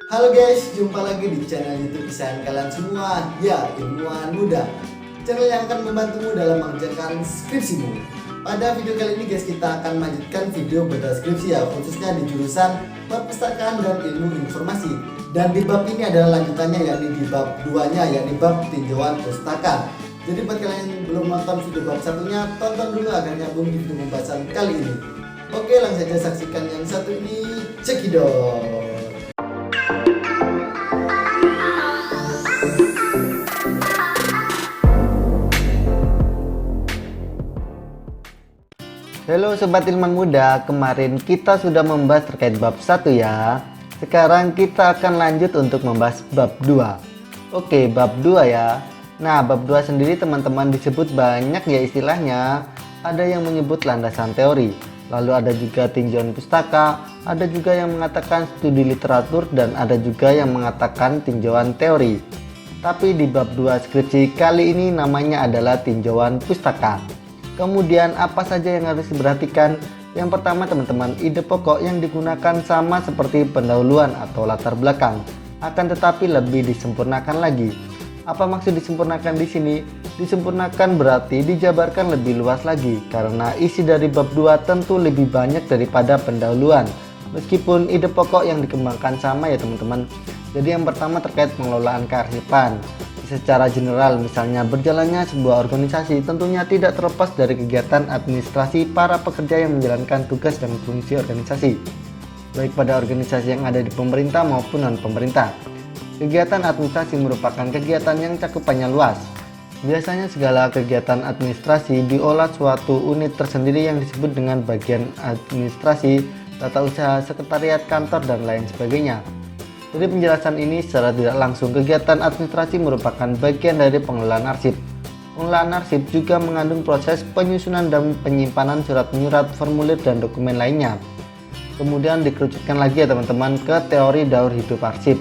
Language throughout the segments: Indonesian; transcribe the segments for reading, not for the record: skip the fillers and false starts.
Halo guys, jumpa lagi di channel YouTube kesayangan kalian semua, ya Ilmuwan Muda. Channel yang akan membantumu dalam mengerjakan skripsimu. Pada video kali ini guys, kita akan melanjutkan video beda skripsi ya, khususnya di jurusan perpustakaan dan ilmu informasi. Dan di bab ini adalah lanjutannya, yakni di bab 2-nya, yakni bab tinjauan pustaka. Jadi buat kalian yang belum nonton video bab satunya, tonton dulu agar nyambung di video pembahasan kali ini. Oke, langsung saja saksikan yang satu ini, cekidot. Halo Sobat Ilmuwan Muda, kemarin kita sudah membahas terkait bab 1 ya. Sekarang kita akan lanjut untuk membahas bab 2. Oke, bab 2 ya. Nah, bab 2 sendiri teman-teman disebut banyak ya istilahnya. Ada yang menyebut landasan teori, lalu ada juga tinjauan pustaka, ada juga yang mengatakan studi literatur, dan ada juga yang mengatakan tinjauan teori. Tapi di bab 2 skripsi kali ini namanya adalah tinjauan pustaka. Kemudian apa saja yang harus diperhatikan? Yang pertama teman-teman, ide pokok yang digunakan sama seperti pendahuluan atau latar belakang, akan tetapi lebih disempurnakan lagi. Apa maksud disempurnakan di sini? Disempurnakan berarti dijabarkan lebih luas lagi, karena isi dari bab 2 tentu lebih banyak daripada pendahuluan. Meskipun ide pokok yang dikembangkan sama ya teman-teman. Jadi yang pertama terkait pengelolaan kearsipan. Secara general, misalnya berjalannya sebuah organisasi tentunya tidak terlepas dari kegiatan administrasi para pekerja yang menjalankan tugas dan fungsi organisasi, baik pada organisasi yang ada di pemerintah maupun non-pemerintah. Kegiatan administrasi merupakan kegiatan yang cakupannya luas. Biasanya segala kegiatan administrasi diolah suatu unit tersendiri yang disebut dengan bagian administrasi, tata usaha, sekretariat, kantor, dan lain sebagainya. Dari penjelasan ini secara tidak langsung, kegiatan administrasi merupakan bagian dari pengelolaan arsip. Pengelolaan arsip juga mengandung proses penyusunan dan penyimpanan surat menyurat, formulir, dan dokumen lainnya. Kemudian dikerucutkan lagi ya teman-teman ke teori daur hidup arsip.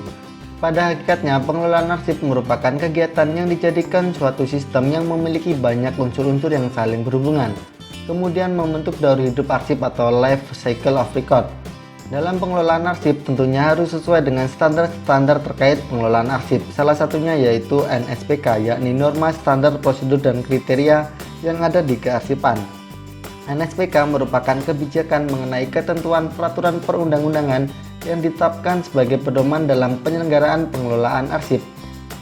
Pada hakikatnya, pengelolaan arsip merupakan kegiatan yang dijadikan suatu sistem yang memiliki banyak unsur-unsur yang saling berhubungan. Kemudian membentuk daur hidup arsip atau life cycle of record. Dalam pengelolaan arsip tentunya harus sesuai dengan standar-standar terkait pengelolaan arsip. Salah satunya yaitu NSPK, yakni Norma Standar Prosedur dan Kriteria yang ada di kearsipan. NSPK merupakan kebijakan mengenai ketentuan peraturan perundang-undangan yang ditetapkan sebagai pedoman dalam penyelenggaraan pengelolaan arsip.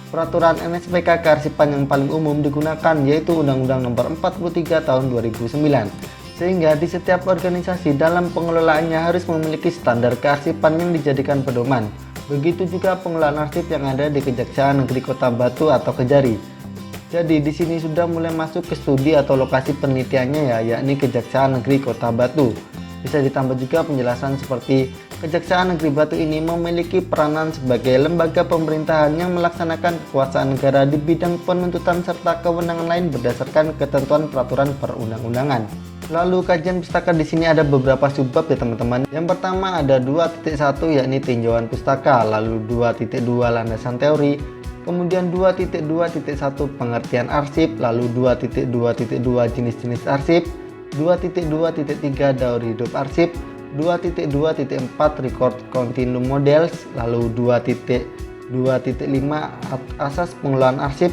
Peraturan NSPK kearsipan yang paling umum digunakan yaitu Undang-Undang Nomor 43 Tahun 2009. Sehingga di setiap organisasi dalam pengelolaannya harus memiliki standar kearsipan yang dijadikan pedoman. Begitu juga pengelolaan arsip yang ada di Kejaksaan Negeri Kota Batu atau Kejari. Jadi di sini sudah mulai masuk ke studi atau lokasi penelitiannya ya, yakni Kejaksaan Negeri Kota Batu. Bisa ditambah juga penjelasan seperti Kejaksaan Negeri Batu ini memiliki peranan sebagai lembaga pemerintahan yang melaksanakan kekuasaan negara di bidang penuntutan serta kewenangan lain berdasarkan ketentuan peraturan perundang-undangan. Lalu kajian pustaka di sini ada beberapa subbab ya teman-teman. Yang pertama ada 2.1 yakni tinjauan pustaka, lalu 2.2 landasan teori, kemudian 2.2.1 pengertian arsip, lalu 2.2.2 jenis-jenis arsip, 2.2.3 daur hidup arsip, 2.2.4 record continuum models, lalu 2.2.5 asas pengelolaan arsip,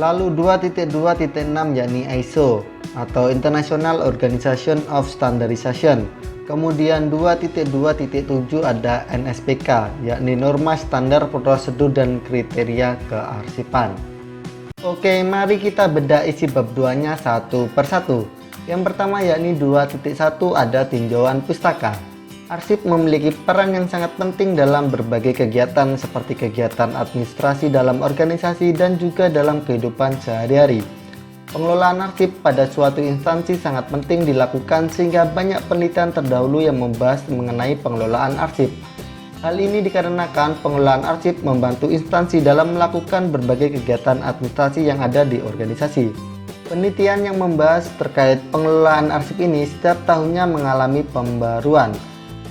lalu 2.2.6 yakni ISO atau International Organization of Standardization. Kemudian 2.2.7 ada NSPK, yakni Norma Standar Prosedur dan Kriteria Kearsipan. Oke, mari kita bedah isi bab 2-nya satu persatu. Yang pertama yakni 2.1 ada tinjauan pustaka. Arsip memiliki peran yang sangat penting dalam berbagai kegiatan seperti kegiatan administrasi dalam organisasi dan juga dalam kehidupan sehari-hari. Pengelolaan arsip pada suatu instansi sangat penting dilakukan sehingga banyak penelitian terdahulu yang membahas mengenai pengelolaan arsip. Hal ini dikarenakan pengelolaan arsip membantu instansi dalam melakukan berbagai kegiatan administrasi yang ada di organisasi. Penelitian yang membahas terkait pengelolaan arsip ini setiap tahunnya mengalami pembaruan.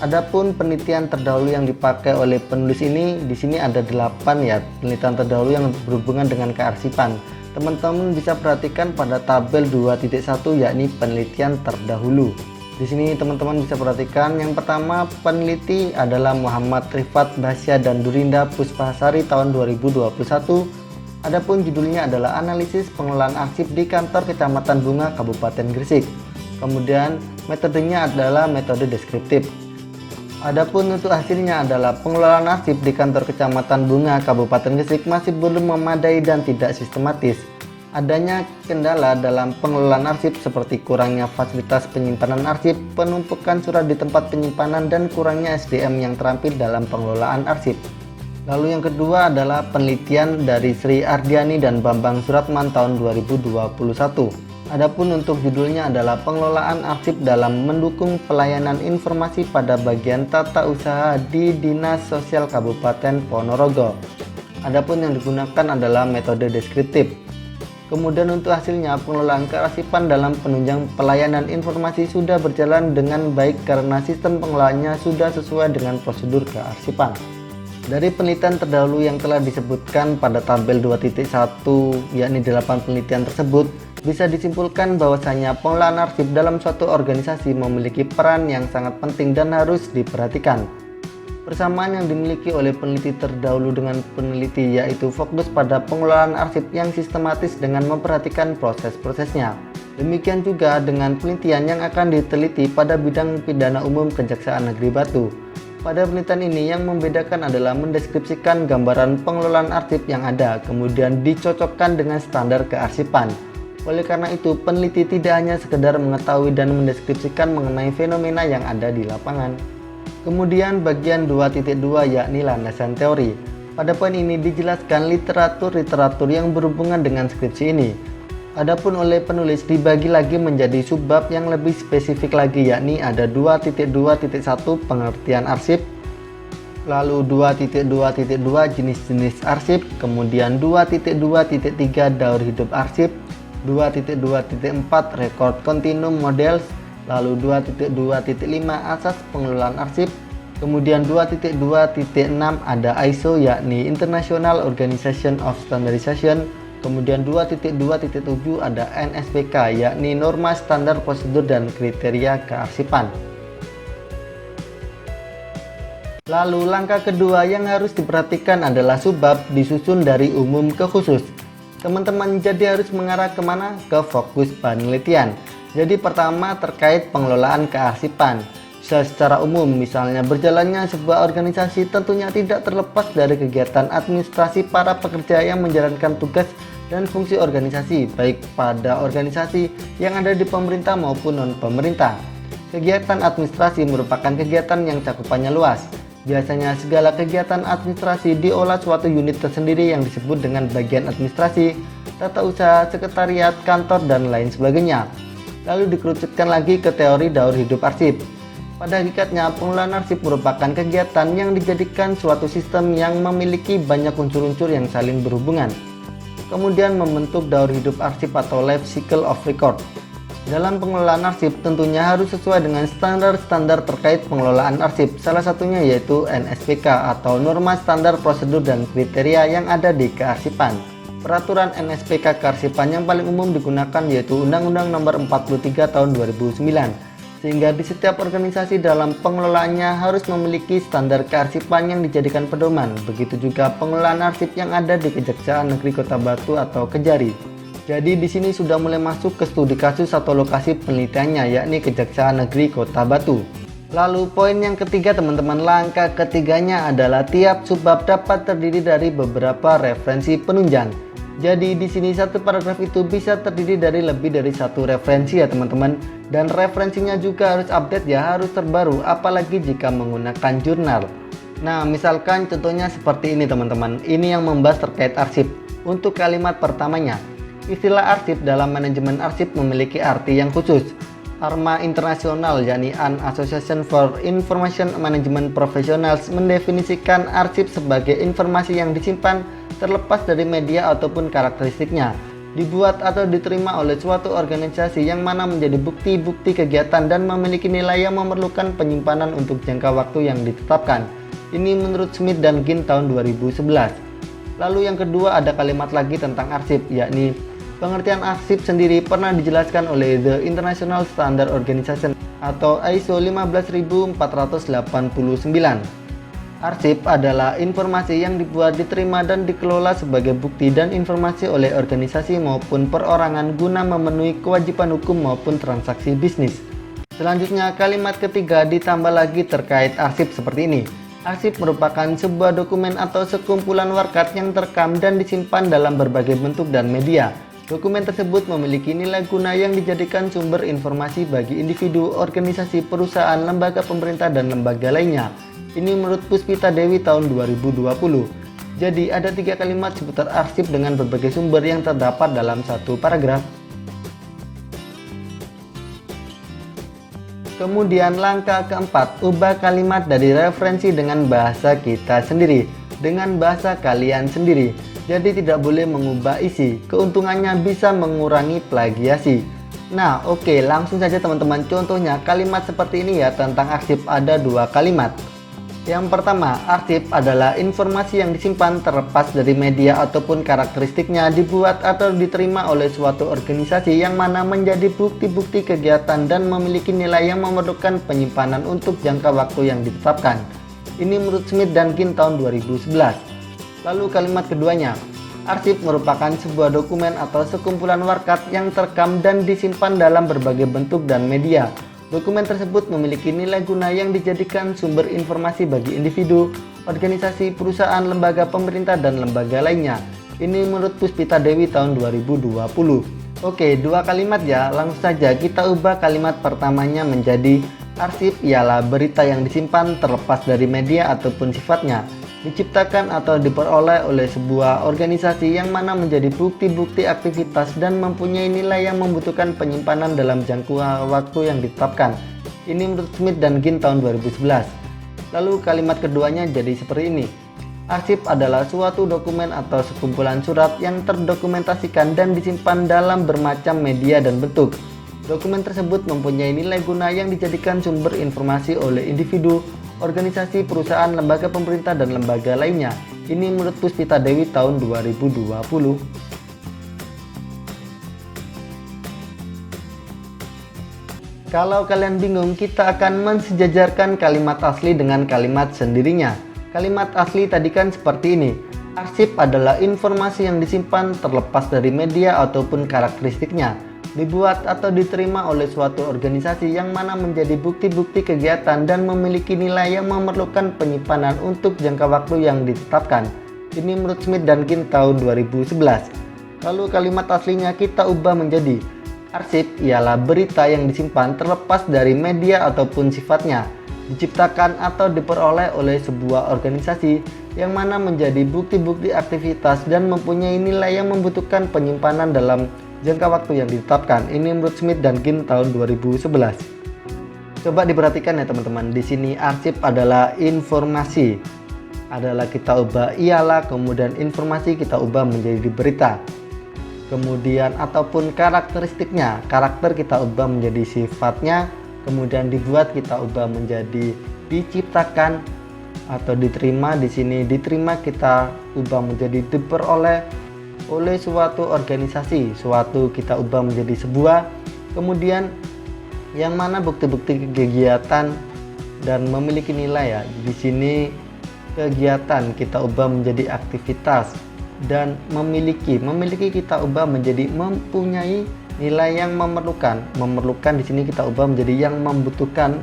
Adapun penelitian terdahulu yang dipakai oleh penulis ini di sini ada 8 ya, penelitian terdahulu yang berhubungan dengan kearsipan. Teman-teman bisa perhatikan pada tabel 2.1 yakni penelitian terdahulu. Di sini teman-teman bisa perhatikan, yang pertama peneliti adalah Muhammad Rifat Bahsya dan Durinda Puspasari tahun 2021. Adapun judulnya adalah Analisis Pengelolaan Arsip di Kantor Kecamatan Bunga Kabupaten Gresik. Kemudian metodenya adalah metode deskriptif. Adapun untuk hasilnya adalah pengelolaan arsip di kantor Kecamatan Bunga Kabupaten Gresik masih belum memadai dan tidak sistematis. Adanya kendala dalam pengelolaan arsip seperti kurangnya fasilitas penyimpanan arsip, penumpukan surat di tempat penyimpanan, dan kurangnya SDM yang terampil dalam pengelolaan arsip. Lalu yang kedua adalah penelitian dari Sri Ardiani dan Bambang Suratman tahun 2021. Adapun untuk judulnya adalah pengelolaan arsip dalam mendukung pelayanan informasi pada bagian tata usaha di Dinas Sosial Kabupaten Ponorogo. Adapun yang digunakan adalah metode deskriptif. Kemudian untuk hasilnya, pengelolaan kearsipan dalam penunjang pelayanan informasi sudah berjalan dengan baik karena sistem pengelolaannya sudah sesuai dengan prosedur kearsipan. Dari penelitian terdahulu yang telah disebutkan pada tabel 2.1, yakni 8 penelitian tersebut, bisa disimpulkan bahwasanya pengelolaan arsip dalam suatu organisasi memiliki peran yang sangat penting dan harus diperhatikan. Persamaan yang dimiliki oleh peneliti terdahulu dengan peneliti yaitu fokus pada pengelolaan arsip yang sistematis dengan memperhatikan proses-prosesnya. Demikian juga dengan penelitian yang akan diteliti pada bidang pidana umum Kejaksaan Negeri Batu. Pada penelitian ini yang membedakan adalah mendeskripsikan gambaran pengelolaan arsip yang ada, kemudian dicocokkan dengan standar kearsipan. Oleh karena itu, peneliti tidak hanya sekedar mengetahui dan mendeskripsikan mengenai fenomena yang ada di lapangan. Kemudian bagian 2.2 yakni landasan teori. Pada poin ini dijelaskan literatur yang berhubungan dengan skripsi ini. Adapun oleh penulis dibagi lagi menjadi subbab yang lebih spesifik lagi, yakni ada 2.2.1 pengertian arsip, lalu 2.2.2 jenis-jenis arsip, kemudian 2.2.3 daur hidup arsip, 2.2.4 record continuum models, lalu 2.2.5 asas pengelolaan arsip, kemudian 2.2.6 ada ISO yakni International Organization of Standardization, kemudian 2.2.7 ada NSPK yakni Norma Standar Prosedur dan Kriteria Kearsipan. Lalu langkah kedua yang harus diperhatikan adalah subbab disusun dari umum ke khusus. Teman-teman jadi harus mengarah kemana? Ke fokus penelitian. Jadi pertama terkait pengelolaan kearsipan. Secara umum misalnya berjalannya sebuah organisasi tentunya tidak terlepas dari kegiatan administrasi para pekerja yang menjalankan tugas dan fungsi organisasi baik pada organisasi yang ada di pemerintah maupun non-pemerintah. Kegiatan administrasi merupakan kegiatan yang cakupannya luas. Biasanya segala kegiatan administrasi diolah suatu unit tersendiri yang disebut dengan bagian administrasi, tata usaha, sekretariat, kantor, dan lain sebagainya. Lalu dikerucutkan lagi ke teori daur hidup arsip. Pada hakikatnya, pengelolaan arsip merupakan kegiatan yang dijadikan suatu sistem yang memiliki banyak unsur-unsur yang saling berhubungan. Kemudian membentuk daur hidup arsip atau life cycle of record. Dalam pengelolaan arsip tentunya harus sesuai dengan standar-standar terkait pengelolaan arsip. Salah satunya yaitu NSPK atau Norma Standar Prosedur dan Kriteria yang ada di kearsipan. Peraturan NSPK kearsipan yang paling umum digunakan yaitu Undang-Undang Nomor 43 Tahun 2009. Sehingga di setiap organisasi dalam pengelolaannya harus memiliki standar kearsipan yang dijadikan pedoman. Begitu juga pengelolaan arsip yang ada di Kejaksaan Negeri Kota Batu atau Kejari. Jadi di sini sudah mulai masuk ke studi kasus atau lokasi penelitiannya, yakni Kejaksaan Negeri Kota Batu. Lalu poin yang ketiga teman-teman, langkah ketiganya adalah tiap subbab dapat terdiri dari beberapa referensi penunjang. Jadi di sini satu paragraf itu bisa terdiri dari lebih dari satu referensi ya teman-teman. Dan referensinya juga harus update ya, harus terbaru, apalagi jika menggunakan jurnal. Nah misalkan contohnya seperti ini teman-teman, ini yang membahas terkait arsip. Untuk kalimat pertamanya, istilah arsip dalam manajemen arsip memiliki arti yang khusus. ARMA Internasional yakni An Association for Information Management Professionals mendefinisikan arsip sebagai informasi yang disimpan terlepas dari media ataupun karakteristiknya, dibuat atau diterima oleh suatu organisasi yang mana menjadi bukti-bukti kegiatan dan memiliki nilai yang memerlukan penyimpanan untuk jangka waktu yang ditetapkan. Ini menurut Smith dan Ginn tahun 2011. Lalu yang kedua ada kalimat lagi tentang arsip, yakni Pengertian arsip sendiri pernah dijelaskan oleh The International Standard Organization atau ISO 15489. Arsip adalah informasi yang dibuat, diterima, dan dikelola sebagai bukti dan informasi oleh organisasi maupun perorangan guna memenuhi kewajiban hukum maupun transaksi bisnis. Selanjutnya, kalimat ketiga ditambah lagi terkait arsip seperti ini. Arsip merupakan sebuah dokumen atau sekumpulan warkat yang terekam dan disimpan dalam berbagai bentuk dan media. Dokumen tersebut memiliki nilai guna yang dijadikan sumber informasi bagi individu, organisasi, perusahaan, lembaga pemerintah, dan lembaga lainnya. Ini menurut Puspita Dewi tahun 2020. Jadi ada 3 kalimat seputar arsip dengan berbagai sumber yang terdapat dalam satu paragraf. Kemudian langkah keempat, ubah kalimat dari referensi dengan bahasa kita sendiri, dengan bahasa kalian sendiri. Jadi tidak boleh mengubah isi, keuntungannya bisa mengurangi plagiasi. Nah oke, langsung saja teman-teman, contohnya kalimat seperti ini ya. Tentang arsip ada 2 kalimat. Yang pertama, arsip adalah informasi yang disimpan terlepas dari media ataupun karakteristiknya, dibuat atau diterima oleh suatu organisasi yang mana menjadi bukti-bukti kegiatan dan memiliki nilai yang memerlukan penyimpanan untuk jangka waktu yang ditetapkan. Ini menurut Smith dan Kin tahun 2011. Lalu kalimat keduanya, arsip merupakan sebuah dokumen atau sekumpulan warkat yang terekam dan disimpan dalam berbagai bentuk dan media. Dokumen tersebut memiliki nilai guna yang dijadikan sumber informasi bagi individu, organisasi, perusahaan, lembaga pemerintah, dan lembaga lainnya. Ini menurut Puspita Dewi tahun 2020. Oke, 2 kalimat ya. Langsung saja kita ubah kalimat pertamanya menjadi arsip ialah berita yang disimpan terlepas dari media ataupun sifatnya, diciptakan atau diperoleh oleh sebuah organisasi yang mana menjadi bukti-bukti aktivitas dan mempunyai nilai yang membutuhkan penyimpanan dalam jangka waktu yang ditetapkan. Ini menurut Smith dan Kin tahun 2011. Lalu kalimat keduanya jadi seperti ini. Arsip adalah suatu dokumen atau sekumpulan surat yang terdokumentasikan dan disimpan dalam bermacam media dan bentuk. Dokumen tersebut mempunyai nilai guna yang dijadikan sumber informasi oleh individu, organisasi, perusahaan, lembaga pemerintah, dan lembaga lainnya. Ini menurut Puspita Dewi tahun 2020. Kalau kalian bingung, kita akan mensejajarkan kalimat asli dengan kalimat sendirinya. Kalimat asli tadi kan seperti ini. Arsip adalah informasi yang disimpan terlepas dari media ataupun karakteristiknya, dibuat atau diterima oleh suatu organisasi yang mana menjadi bukti-bukti kegiatan dan memiliki nilai yang memerlukan penyimpanan untuk jangka waktu yang ditetapkan. Ini menurut Smith dan Kin tahun 2011. Lalu kalimat aslinya kita ubah menjadi arsip ialah berita yang disimpan terlepas dari media ataupun sifatnya, diciptakan atau diperoleh oleh sebuah organisasi yang mana menjadi bukti-bukti aktivitas dan mempunyai nilai yang membutuhkan penyimpanan dalam jangka waktu yang ditetapkan. Ini menurut Smith dan Kin tahun 2011. Coba diperhatikan ya teman-teman. Di sini arsip adalah informasi. Adalah kita ubah ialah, kemudian informasi kita ubah menjadi berita. Kemudian ataupun karakteristiknya, karakter kita ubah menjadi sifatnya, kemudian dibuat kita ubah menjadi diciptakan atau diterima. Di sini diterima kita ubah menjadi diperoleh oleh suatu organisasi, suatu kita ubah menjadi sebuah, kemudian yang mana bukti-bukti kegiatan dan memiliki nilai ya. Di sini kegiatan kita ubah menjadi aktivitas dan memiliki kita ubah menjadi mempunyai nilai yang memerlukan di sini kita ubah menjadi yang membutuhkan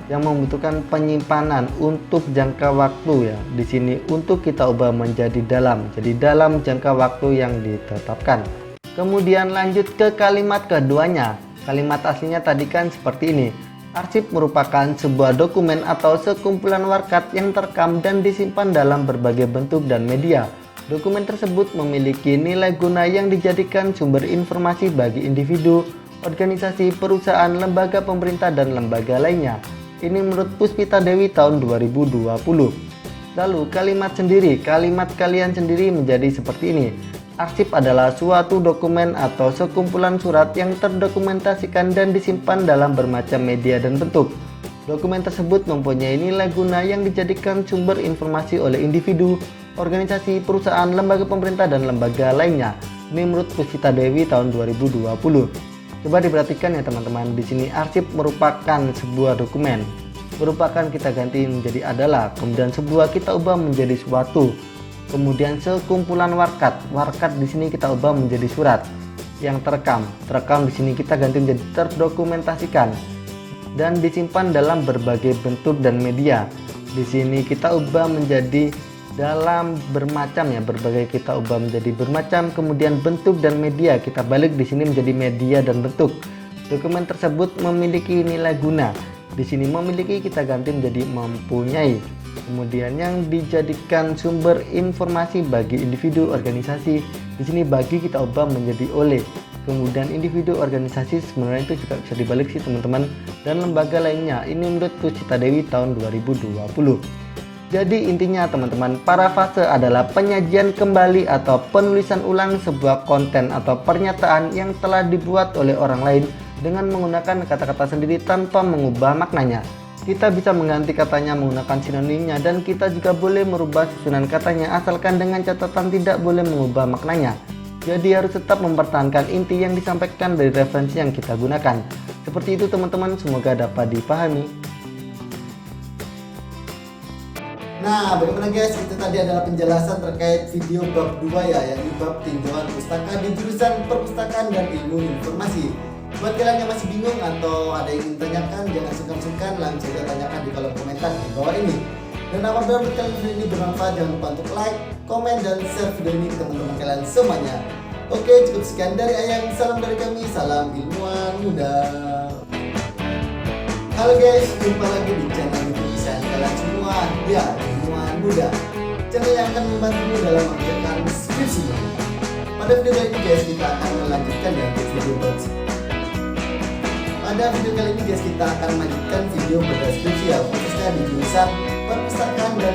penyimpanan untuk jangka waktu ya. Di sini untuk kita ubah menjadi dalam, jadi dalam jangka waktu yang ditetapkan. Kemudian lanjut ke kalimat keduanya. Kalimat aslinya tadi kan seperti ini. Arsip merupakan sebuah dokumen atau sekumpulan warkat yang terekam dan disimpan dalam berbagai bentuk dan media. Dokumen tersebut memiliki nilai guna yang dijadikan sumber informasi bagi individu, organisasi, perusahaan, lembaga pemerintah, dan lembaga lainnya. Ini menurut Puspita Dewi tahun 2020. Lalu kalimat sendiri, kalimat kalian sendiri menjadi seperti ini. Arsip adalah suatu dokumen atau sekumpulan surat yang terdokumentasikan dan disimpan dalam bermacam media dan bentuk. Dokumen tersebut mempunyai nilai guna yang dijadikan sumber informasi oleh individu, organisasi, perusahaan, lembaga pemerintah, dan lembaga lainnya. Ini menurut Puspita Dewi tahun 2020. Coba diperhatikan ya teman-teman, di sini arsip merupakan sebuah dokumen, merupakan kita ganti menjadi adalah, kemudian sebuah kita ubah menjadi suatu, kemudian sekumpulan warkat, warkat di sini kita ubah menjadi surat, yang terekam, terekam di sini kita ganti menjadi terdokumentasikan, dan disimpan dalam berbagai bentuk dan media. Di sini kita ubah menjadi dalam bermacam ya, berbagai kita ubah menjadi bermacam, kemudian bentuk dan media kita balik di sini menjadi media dan bentuk. Dokumen tersebut memiliki nilai guna. Di sini memiliki kita ganti menjadi mempunyai. Kemudian yang dijadikan sumber informasi bagi individu organisasi, di sini bagi kita ubah menjadi oleh. Kemudian individu organisasi sebenarnya itu juga bisa dibalik sih teman-teman, dan lembaga lainnya. Ini menurut Puspita Dewi tahun 2020. Jadi intinya teman-teman, parafrase adalah penyajian kembali atau penulisan ulang sebuah konten atau pernyataan yang telah dibuat oleh orang lain dengan menggunakan kata-kata sendiri tanpa mengubah maknanya. Kita bisa mengganti katanya menggunakan sinonimnya, dan kita juga boleh merubah susunan katanya asalkan dengan catatan tidak boleh mengubah maknanya. Jadi harus tetap mempertahankan inti yang disampaikan dari referensi yang kita gunakan. Seperti itu teman-teman, semoga dapat dipahami. Nah, bagaimana guys? Itu tadi adalah penjelasan terkait video bab 2 ya, yakni bab tinjauan pustaka di jurusan Perpustakaan dan Ilmu Informasi. Buat kalian yang masih bingung atau ada yang ingin tanyakan, jangan sungkan-sungkan, langsung saja tanyakan di kolom komentar di bawah ini. Dan apabila menurut kalian video ini bermanfaat, jangan lupa untuk like, komen, dan share video ini ke teman-teman kalian semuanya. Oke, cukup sekian dari Ayang. Salam dari kami, salam ilmuwan muda. Halo guys, jumpa lagi di channel YouTube kesayangan kalian semua, ya, Ilmuwan Muda. Channel yang akan membantumu dalam mengerjakan skripsimu. Pada video kali ini guys, kita akan melanjutkan ya video box. Pada video kali ini guys, kita akan melanjutkan video bedah skripsi ya, khususnya di jurusan Perpustakaan dan